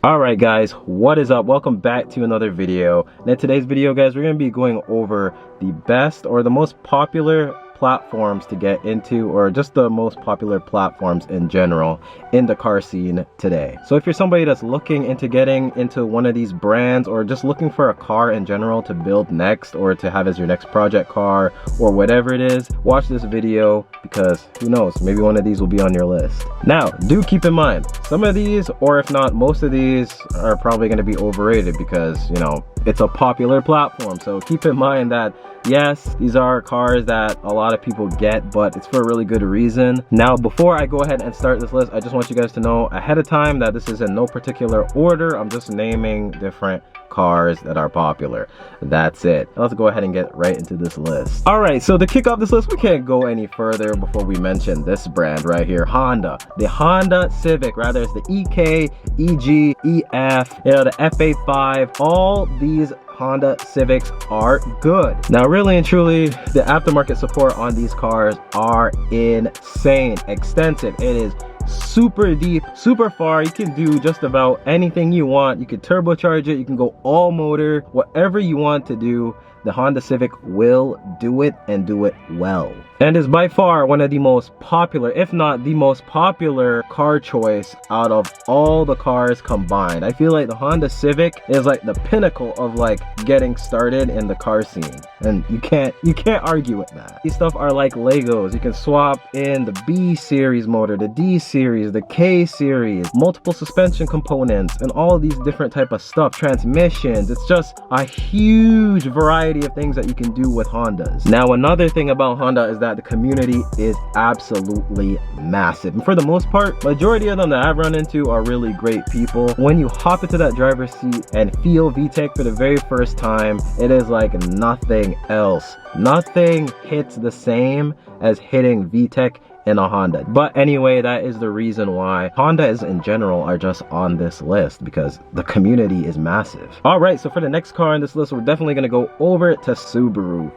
Alright guys, what is up? Welcome back to another video. And in today's video guys, we're going to be going over the best or the most popular platforms to get into, or just the most popular platforms in general in the car scene today. So if you're somebody that's looking into getting into one of these brands, or just looking for a car in general to build next, or to have as your next project car, or whatever it is, watch this video, because who knows, maybe one of these will be on your list. Now do keep in mind, some of these, or if not most of these, are probably going to be overrated because, you know, it's a popular platform. So keep in mind that yes, these are cars that a lot of people get, but it's for a really good reason. Now, before I go ahead and start this list, I just want you guys to know ahead of time that this is in no particular order. I'm just naming different cars that are popular. That's it. Let's go ahead and get right into this list. All right, so to kick off this list, we can't go any further before we mention this brand right here, Honda. The Honda Civic, rather it's the EK, EG, EF, you know, the FA5, all these Honda Civics are good. Now, really and truly, the aftermarket support on these cars are insane, extensive. It is super deep, super far. You can do just about anything you want. You can turbocharge it, you can go all motor, whatever you want to do, the Honda Civic will do it, and do it well. And is by far one of the most popular, if not the most popular car choice out of all the cars combined. I feel like the Honda Civic is like the pinnacle of like getting started in the car scene, and you can't argue with that. These stuff are like Legos. You can swap in the B series motor, the D series, the K series, multiple suspension components, and all of these different type of stuff, transmissions. It's just a huge variety of things that you can do with Hondas. Now, another thing about Honda is that the community is absolutely massive, and for the most part, majority of them that I've run into are really great people. When you hop into that driver's seat and feel VTEC for the very first time, it is like nothing else. Nothing hits the same as hitting VTEC in a Honda. But anyway, that is the reason why Hondas in general are just on this list, because the community is massive. All right, so for the next car on this list, we're definitely going to go over to Subaru.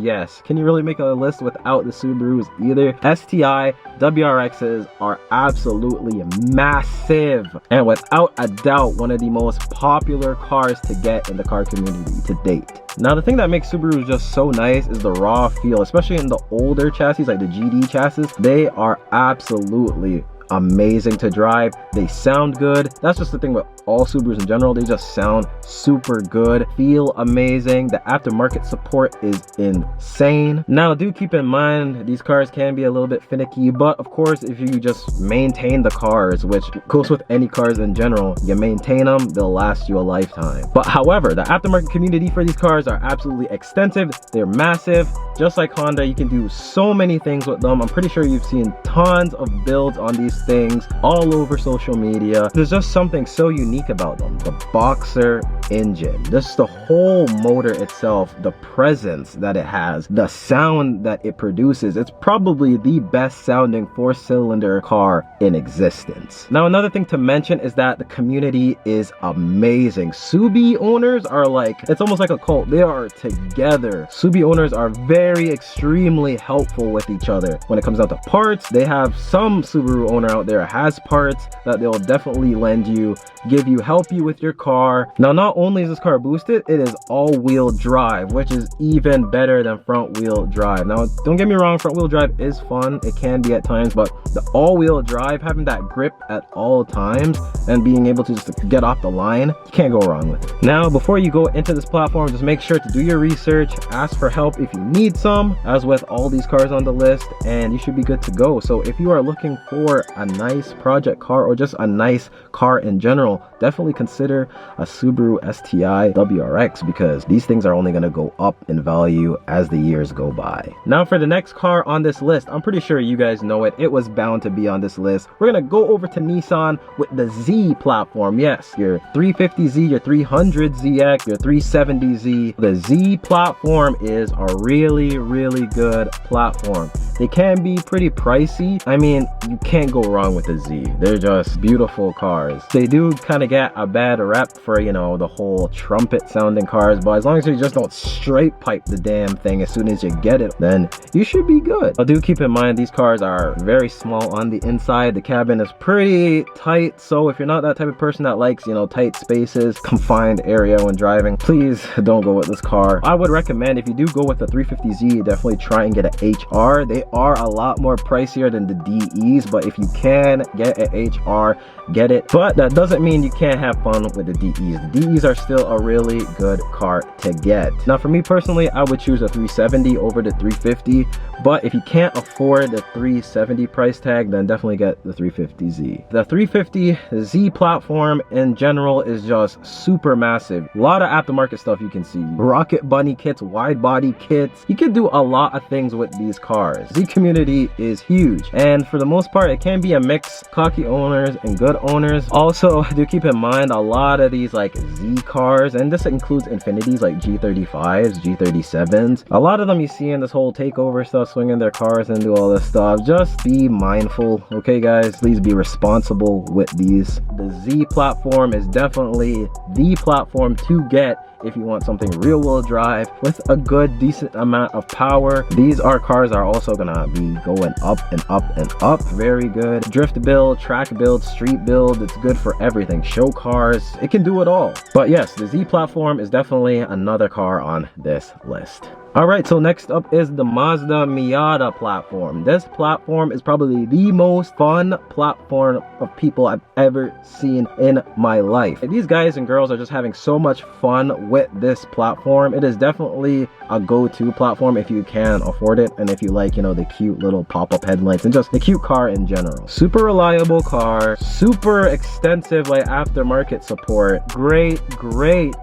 Yes, can you really make a list without the Subarus either? STI WRXs are absolutely massive, and without a doubt one of the most popular cars to get in the car community to date. Now, the thing that makes Subaru just so nice is the raw feel, especially in the older chassis like the GD chassis. They are absolutely amazing to drive. They sound good. That's just the thing with all Subarus in general. They just sound super good, feel amazing. The aftermarket support is insane. Now, do keep in mind these cars can be a little bit finicky, but of course, if you just maintain the cars, which goes with any cars in general, you maintain them, they'll last you a lifetime. But however, the aftermarket community for these cars are absolutely extensive. They're massive. Just like Honda, you can do so many things with them. I'm pretty sure you've seen tons of builds on these things all over social media. There's just something so unique about them. The Boxer engine, just the whole motor itself, the presence that it has, the sound that it produces. It's probably the best sounding four-cylinder car in existence. Now, another thing to mention is that the community is amazing. Subi owners are like, it's almost like a cult. They are together. Subi owners are very extremely helpful with each other when it comes down to parts. They have some Subaru owner out there has parts that they'll definitely lend you, give you, help you with your car. Now, not only is this car boosted, it is all-wheel drive, which is even better than front-wheel drive. Now, don't get me wrong, front-wheel drive is fun, it can be at times, but the all-wheel drive, having that grip at all times and being able to just get off the line, you can't go wrong with it. Now, before you go into this platform, just make sure to do your research, ask for help if you need some, as with all these cars on the list, and you should be good to go. So if you are looking for a nice project car, or just a nice car in general, definitely consider a Subaru STI WRX, because these things are only going to go up in value as the years go by. Now, for the next car on this list, I'm pretty sure you guys know it. It was bound to be on this list. We're going to go over to Nissan with the Z platform. Yes, your 350Z, your 300ZX, your 370Z. The Z platform is a really, really good platform. They can be pretty pricey. I mean, you can't go wrong with the Z. They're just beautiful cars. They do kind of get a bad rep for, you know, the whole trumpet sounding cars, but as long as you just don't straight pipe the damn thing as soon as you get it, then you should be good. Now do keep in mind these cars are very small on the inside. The cabin is pretty tight, so if you're not that type of person that likes, you know, tight spaces, confined area when driving, please don't go with this car. I would recommend, if you do go with the 350Z, definitely try and get an HR. They are a lot more pricier than the DEs, but if you can get an HR, get it. But that doesn't mean you can't have fun with the DEs. The DEs are still a really good car to get. Now for me personally, I would choose a 370 over the 350, but if you can't afford the 370 price tag, then definitely get the 350Z. The 350Z platform in general is just super massive. A lot of aftermarket stuff you can see. Rocket bunny kits, wide body kits. You can do a lot of things with these cars. Z community is huge, and for the most part, it can be a mix, cocky owners and good owners. Also, do keep in mind a lot of these like Z cars, and this includes Infinitis like G35s, G37s. A lot of them you see in this whole takeover stuff, swinging their cars and do all this stuff. Just be mindful, okay guys? Please be responsible with these. The Z platform is definitely the platform to get if you want something real wheel drive with a good decent amount of power. These cars are also gonna be going up and up and up. Very good drift build, track build, street build. It's good for everything. Show cars, it can do it all. But yes, the Z platform is definitely another car on this list. Alright, so next up is the Mazda Miata platform. This platform is probably the most fun platform of people I've ever seen in my life. These guys and girls are just having so much fun with this platform. It is definitely a go-to platform if you can afford it, and if you like, you know, the cute little pop-up headlights and just the cute car in general. Super reliable car, super extensive like aftermarket support, great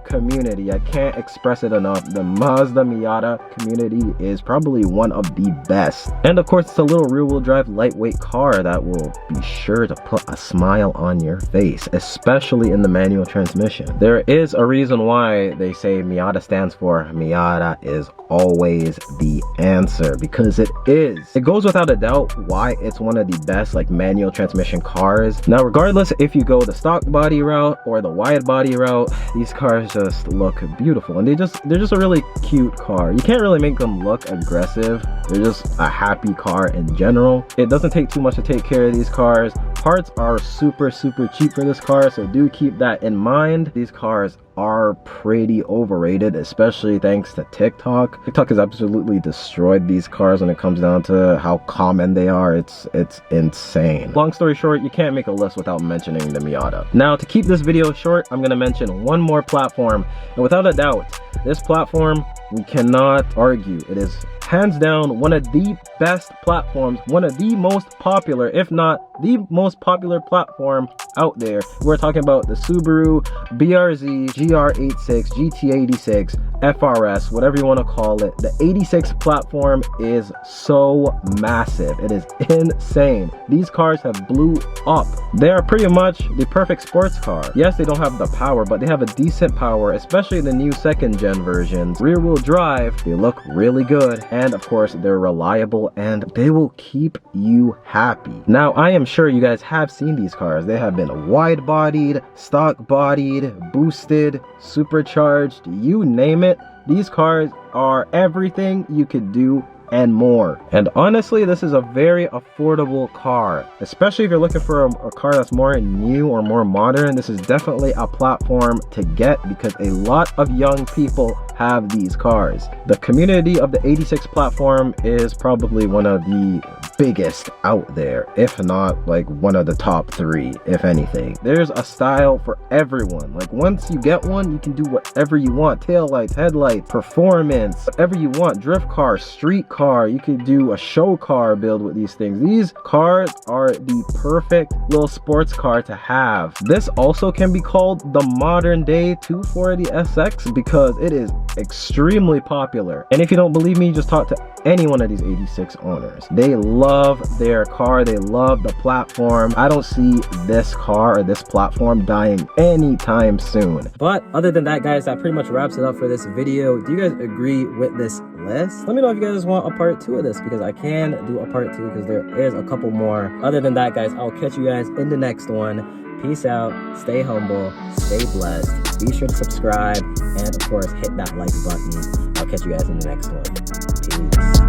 community. I can't express it enough. The Mazda Miata community is probably one of the best, and of course it's a little rear-wheel drive lightweight car that will be sure to put a smile on your face, especially in the manual transmission. There is a reason why they say Miata stands for Miata is always the answer, because it is. It goes without a doubt why it's one of the best like manual transmission cars. Now regardless if you go the stock body route or the wide body route, these cars just look beautiful, and they're just a really cute car. You can't really make them look aggressive. They're just a happy car in general. It doesn't take too much to take care of these cars. Parts are super cheap for this car, so do keep that in mind. These cars are pretty overrated, especially thanks to TikTok. TikTok has absolutely destroyed these cars when it comes down to how common they are. It's insane. Long story short, you can't make a list without mentioning the Miata. Now, to keep this video short, I'm going to mention one more platform, and without a doubt, this platform, we cannot argue, it is hands down one of the best platforms, one of the most popular, if not the most popular platform out there. We're talking about the Subaru BRZ GR86 GT86 FRS, whatever you want to call it. The 86 platform is so massive, it is insane. These cars have blew up. They are pretty much the perfect sports car. Yes, they don't have the power, but they have a decent power, especially the new second gen versions. Rear wheel drive, they look really good, and of course they're reliable and they will keep you happy. Now I am sure you guys have seen these cars. They have been wide bodied, stock bodied, boosted, supercharged, you name it. These cars are everything you could do and more. And honestly, this is a very affordable car, especially if you're looking for a car that's more new or more modern. This is definitely a platform to get, because a lot of young people have these cars. The community of the 86 platform is probably one of the biggest out there, if not like one of the top 3, if anything. There's a style for everyone. Like once you get one, you can do whatever you want. Tail lights, headlights, performance, whatever you want. Drift car, street car, you could do a show car build with these things. These cars are the perfect little sports car to have. This also can be called the modern day 240SX because it is extremely popular. And if you don't believe me, just talk to any one of these 86 owners. They love their car, they love the platform. I don't see this car or this platform dying anytime soon. But other than that, guys, that pretty much wraps it up for this video. Do you guys agree with this list? Let me know if you guys want a part 2 of this, because I can do a part 2 because there is a couple more. Other than that, guys, I'll catch you guys in the next one. Peace out, stay humble, stay blessed, be sure to subscribe, and of course hit that like button. I'll catch you guys in the next one.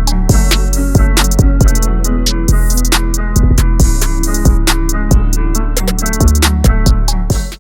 Peace.